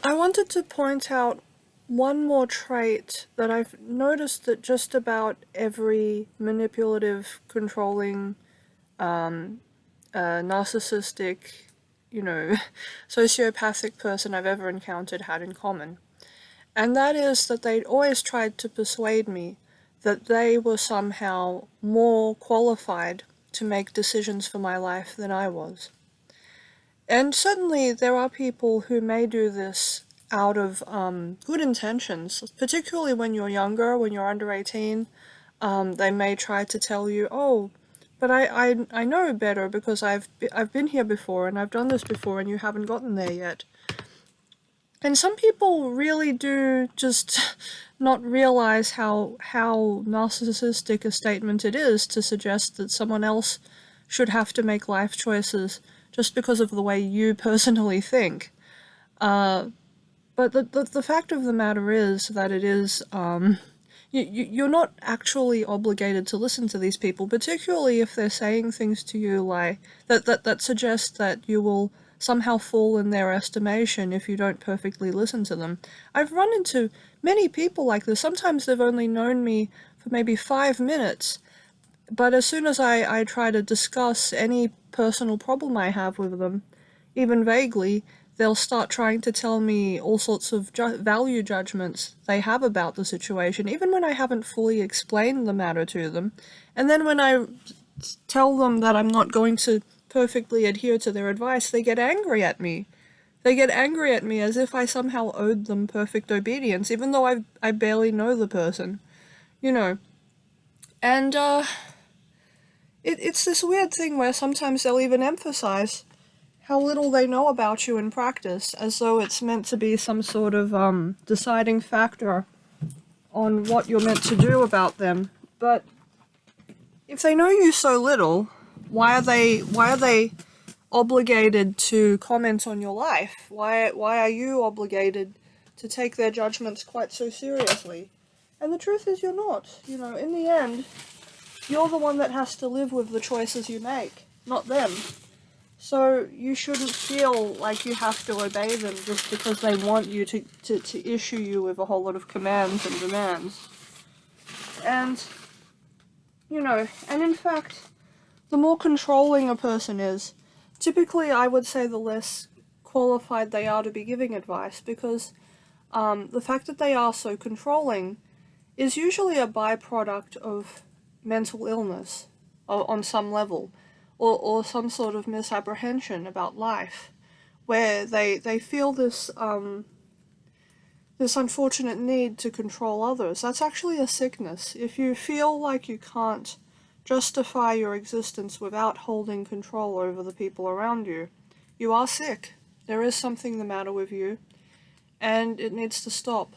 I wanted to point out one more trait that I've noticed that just about every manipulative, controlling, narcissistic, you know, sociopathic person I've ever encountered had in common. And that is that they'd always tried to persuade me that they were somehow more qualified to make decisions for my life than I was. And certainly there are people who may do this out of good intentions, particularly when you're younger, when you're under 18. They may try to tell you, oh, but I know better because I've been here before and I've done this before and you haven't gotten there yet. And some people really do just not realize how narcissistic a statement it is to suggest that someone else should have to make life choices just because of the way you personally think. Uh, but the fact of the matter is that it is, you're not actually obligated to listen to these people, particularly if they're saying things to you like that suggest that you will somehow fall in their estimation if you don't perfectly listen to them. I've run into many people like this. Sometimes they've only known me for maybe 5 minutes, but as soon as I try to discuss any personal problem I have with them, even vaguely, they'll start trying to tell me all sorts of value judgments they have about the situation, even when I haven't fully explained the matter to them. And then when I tell them that I'm not going to perfectly adhere to their advice, they get angry at me. They get angry at me as if I somehow owed them perfect obedience, even though I barely know the person. You know. And, it's this weird thing where sometimes they'll even emphasize how little they know about you in practice, as though it's meant to be some sort of deciding factor on what you're meant to do about them. But if they know you so little, why are they obligated to comment on your life? Why are you obligated to take their judgments quite so seriously? And the truth is you're not. You know, in the end, you're the one that has to live with the choices you make, not them. So you shouldn't feel like you have to obey them just because they want you to issue you with a whole lot of commands and demands. And, and in fact, the more controlling a person is, typically I would say the less qualified they are to be giving advice, because the fact that they are so controlling is usually a byproduct of mental illness on some level, or some sort of misapprehension about life, where they feel this unfortunate need to control others. That's actually a sickness. If you feel like you can't justify your existence without holding control over the people around you, you are sick. There is something the matter with you, and it needs to stop.